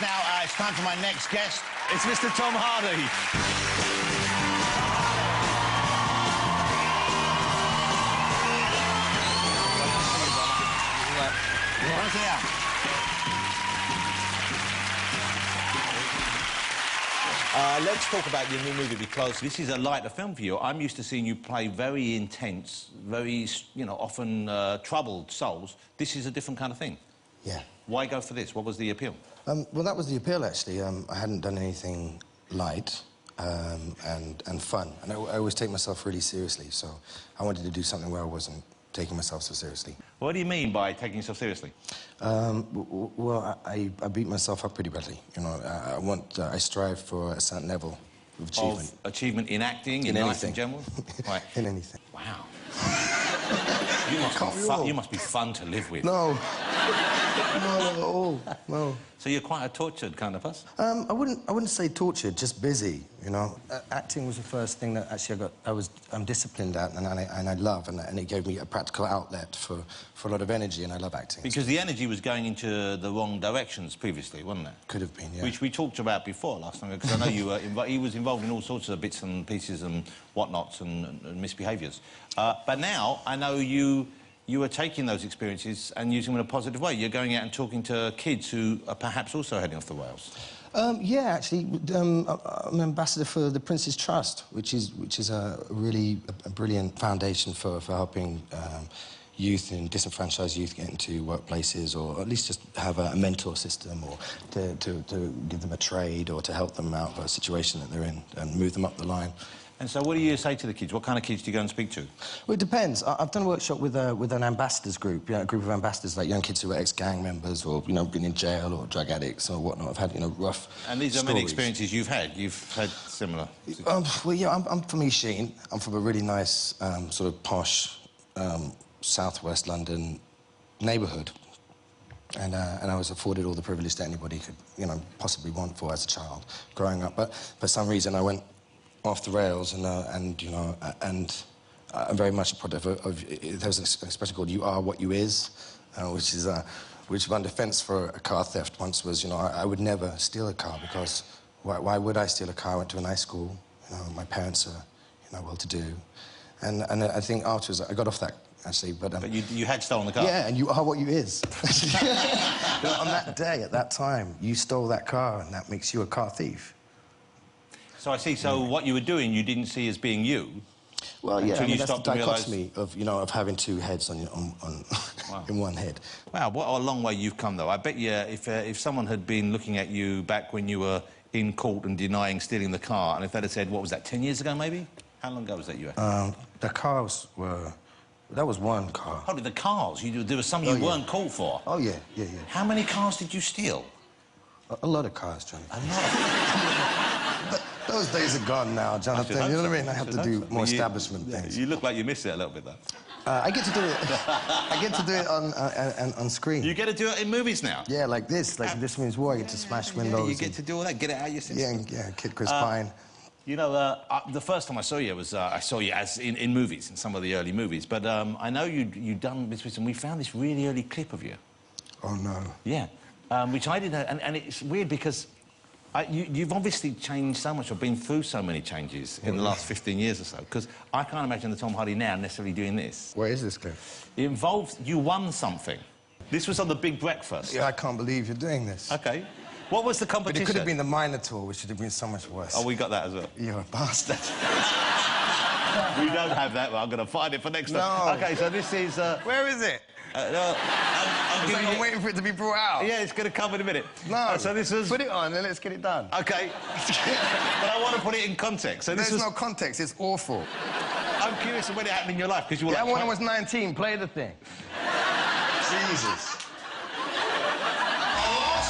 Yes, now it's time for my next guest. It's Mr. Tom Hardy. Let's talk about your new movie, because this is a lighter film for you. I'm used to seeing you play very intense, very, you know, often troubled souls. This is a different kind of thing. Yeah. Why go for this? What was the appeal? Well, that was the appeal, actually. I hadn't done anything light and fun. And I always take myself really seriously, so I wanted to do something where I wasn't taking myself so seriously. What do you mean by taking yourself seriously? Well, I beat myself up pretty badly. You know, I strive for a certain level of achievement. Of achievement in acting, in life in general? Right. In anything. Wow. You must be fun to live with. No. No, not at all. No. So you're quite a tortured kind of person? I wouldn't say tortured, just busy, you know. Acting was the first thing that actually I'm disciplined at, and I love, and it gave me a practical outlet for a lot of energy, and I love acting. Because the energy was going into the wrong directions previously, wasn't it? Could have been, yeah. Which we talked about before last time, because I know you were he was involved in all sorts of bits and pieces and whatnots and misbehaviours. But now I know you are taking those experiences and using them in a positive way. You're going out and talking to kids who are perhaps also heading off the rails. Yeah, actually, I'm an ambassador for the Prince's Trust, which is a really brilliant foundation for helping youth and disenfranchised youth get into workplaces, or at least just have a mentor system, or to give them a trade, or to help them out of a situation that they're in and move them up the line. And so what do you say to the kids? What kind of kids do you go and speak to? Well, it depends. I've done a workshop with an ambassadors group, you know, a group of ambassadors, like young kids who are ex-gang members, or, you know, been in jail, or drug addicts or whatnot. I've had, you know, rough And these are many experiences you've had? You've had similar? Well, yeah, I'm from East Sheen. I'm from a really nice, sort of posh, southwest London neighbourhood. And I was afforded all the privilege that anybody could, you know, possibly want for as a child growing up. But for some reason, I went off the rails, and you know, and I'm very much a product of there's an expression called "you are what you is," which one defense for a car theft once was, you know, I would never steal a car, because why would I steal a car? I went to a nice school, you know, my parents are, you know, well-to-do, and I think afterwards I got off that, actually. But you had stolen the car? Yeah, and you are what you is. On that day, at that time, you stole that car, and that makes you a car thief. So I see. So what you were doing, you didn't see as being you. Well, yeah, I mean, that's the realise... dichotomy of, you know, of having two heads on Wow. in one head. Wow, what a long way you've come, though. I bet you, if someone had been looking at you back when you were in court and denying stealing the car, and if they'd have said, what was that, 10 years ago, maybe? How long ago was that you had? The cars were... That was one car. Oh, the cars? There was some you weren't called for? Oh, yeah, yeah, yeah. How many cars did you steal? A lot of cars, Johnny. A lot? Those days are gone now, Jonathan. You know what I mean? I have to do more establishment things. You look like you miss it a little bit, though. I get to do it. I get to do it on screen. You get to do it in movies now? Yeah, like this. Like This Means War. I get to smash windows. Yeah, you get to do all that. Get it out of your system. Yeah, Kid Chris Pine. You know, the first time I saw you was I saw you as in movies, in some of the early movies. But I know you'd done this, and we found this really early clip of you. Oh no. Yeah, which I didn't know, and it's weird because. You've obviously changed so much, or been through so many changes in the last 15 years or so, because I can't imagine the Tom Hardy now necessarily doing this. Where is this clip? It involves... You won something. This was on The Big Breakfast. Yeah, I can't believe you're doing this. OK. What was the competition? But it could have been the Minotaur, which would have been so much worse. Oh, we got that as well. You're a bastard. We don't have that, but I'm going to find it for next time. OK, so this is... Where is it? I'm waiting for it to be brought out. Yeah, it's going to come in a minute. No. So this was... Put it on and let's get it done. OK. But I want to put it in context. So There's no context. It's awful. I'm curious of when it happened in your life, because you were like... when I was 19. Play the thing. Jesus.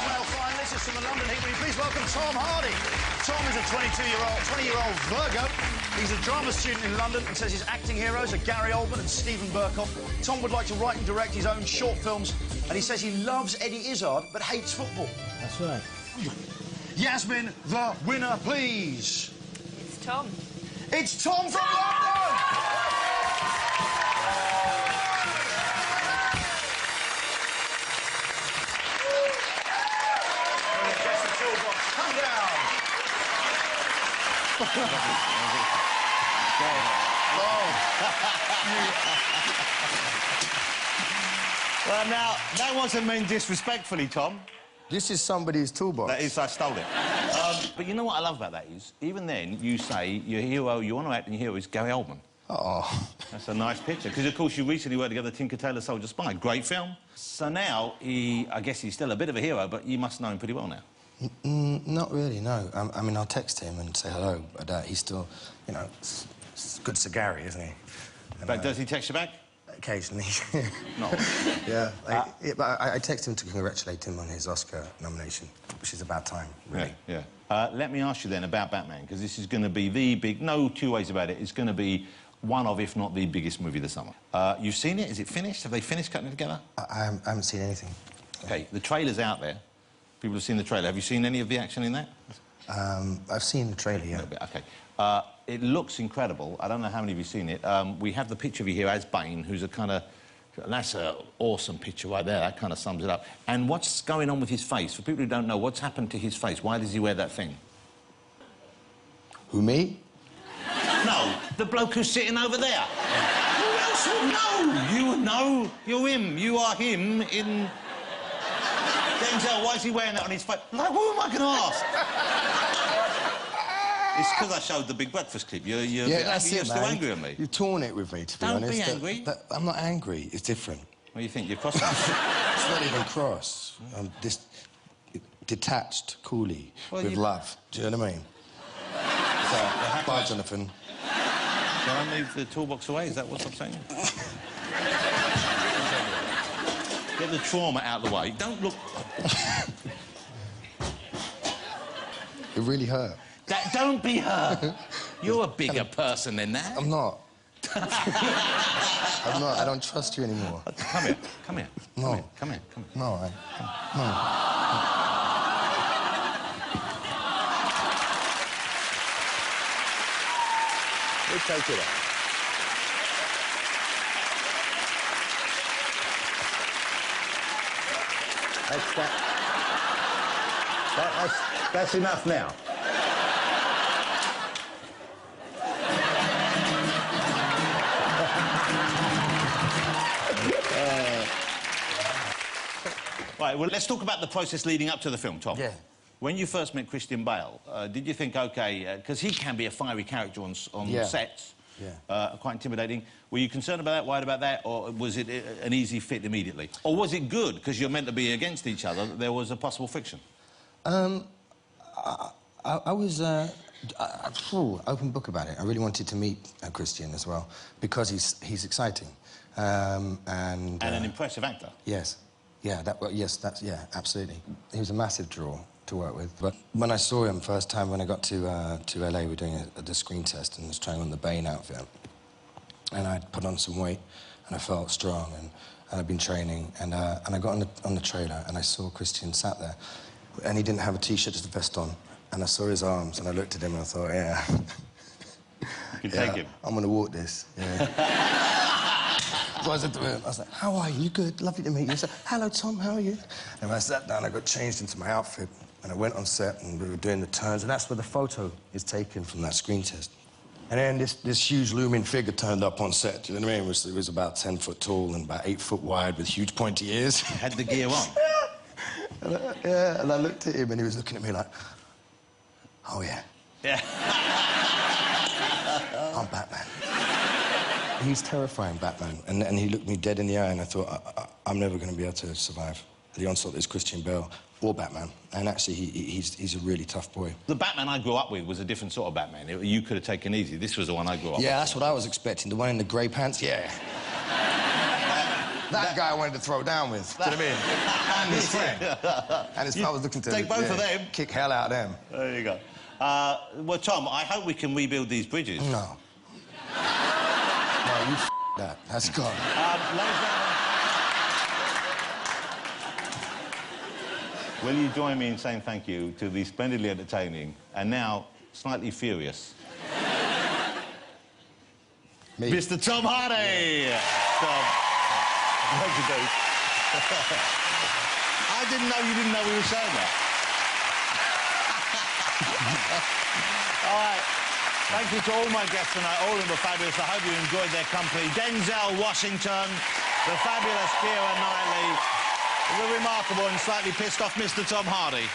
Well, fine. This is from the London Heat. Will you please welcome Tom Hardy? Tom is a 20-year-old Virgo. He's a drama student in London and says his acting heroes are Gary Oldman and Stephen Burkoff. Tom would like to write and direct his own short films, and he says he loves Eddie Izzard but hates football. That's right. Yasmin, the winner, please. It's Tom. It's Tom from London! Well, now, that wasn't meant disrespectfully, Tom. This is somebody's toolbox. That is, I stole it. But you know what I love about that is, even then, you say your hero, you want to act in your hero is Gary Oldman. Oh. That's a nice picture, because, of course, you recently worked together, Tinker Tailor Soldier Spy. Great film. So now, I guess he's still a bit of a hero, but you must know him pretty well now. Not really, no. I mean, I'll text him and say hello, but he's still, you know, good Sir Gary, isn't he? And, But does he text you back? Occasionally. No. Yeah. But I text him to congratulate him on his Oscar nomination, which is about time, really. Yeah. Let me ask you then about Batman, because this is going to be the big... No two ways about it. It's going to be one of, if not the biggest movie of the summer. You've seen it? Is it finished? Have they finished cutting it together? I haven't seen anything. OK, the trailer's out there. People have seen the trailer. Have you seen any of the action in that? I've seen the trailer, yeah. A little bit, OK. It looks incredible. I don't know how many of you have seen it. We have the picture of you here as Bane, who's a kind of... That's an awesome picture right there. That kind of sums it up. And what's going on with his face? For people who don't know, what's happened to his face? Why does he wear that thing? Who, me? No, the bloke who's sitting over there. Who else would know? You would know. You're him. You are him in... Denzel, why is he wearing that on his face? Like, who am I going to ask? It's because I showed the Big Breakfast clip. You're still angry at me. You've torn it with me, to be honest. Don't be angry. I'm not angry. It's different. What do you think? You're cross. It's not even cross. I'm detached, coolly, with love. Do you know what I mean? So, bye, Jonathan. Can I move the toolbox away? Is that what I'm saying? Get the trauma out of the way. Don't look... It really hurt. Don't be hurt. You're a bigger person than that. I'm not. I'm not. I don't trust you anymore. Come here. Come here. No. Come here. Come here. No, no. We'll take it out. That's enough now. Right, well, let's talk about the process leading up to the film, Tom. Yeah. When you first met Christian Bale, did you think, OK, because he can be a fiery character on sets, quite intimidating. Were you concerned about that, worried about that, or was it an easy fit immediately? Or was it good, because you're meant to be against each other, that there was a possible friction? I was open book about it. I really wanted to meet Christian as well, because he's exciting. And an impressive actor. Yes. Yeah, yeah, absolutely. He was a massive draw to work with. But when I saw him first time when I got to LA, we were doing the screen test and was trying on the Bane outfit. And I'd put on some weight and I felt strong and I'd been training and I got on the trailer and I saw Christian sat there and he didn't have a T-shirt, just a vest on. And I saw his arms and I looked at him and I thought, yeah. You can take him. I'm gonna walk this. Yeah. So I said to him, I was like, how are you? You good? Lovely to meet you. He said, hello, Tom, how are you? And when I sat down, I got changed into my outfit, and I went on set, and we were doing the turns, and that's where the photo is taken from that screen test. And then this huge looming figure turned up on set, do you know what I mean? It was about 10 foot tall and about 8 foot wide with huge pointy ears. Had the gear on? And I looked at him, and he was looking at me like, oh, yeah. Yeah. I'm Batman. He's terrifying, Batman. And he looked me dead in the eye, and I thought, I'm never going to be able to survive the onslaught is Christian Bale or Batman. And actually, he's a really tough boy. The Batman I grew up with was a different sort of Batman. You could have taken easy. This was the one I grew up with. Yeah, that's what I was expecting. The one in the grey pants, yeah. That guy I wanted to throw down with, do you know what I mean? And his friend. And I was looking to... Take both of them. Kick hell out of them. There you go. Well, Tom, I hope we can rebuild these bridges. No. No, you that. That's gone. Will you join me in saying thank you to the splendidly entertaining and now slightly furious Me. Mr. Tom Hardy? Yeah. Tom. I didn't know you didn't know we were saying that. All right. Thank you to all my guests tonight. All of them were fabulous. I hope you enjoyed their company. Denzel Washington, the fabulous Keira Knightley, the remarkable and slightly pissed off Mr. Tom Hardy.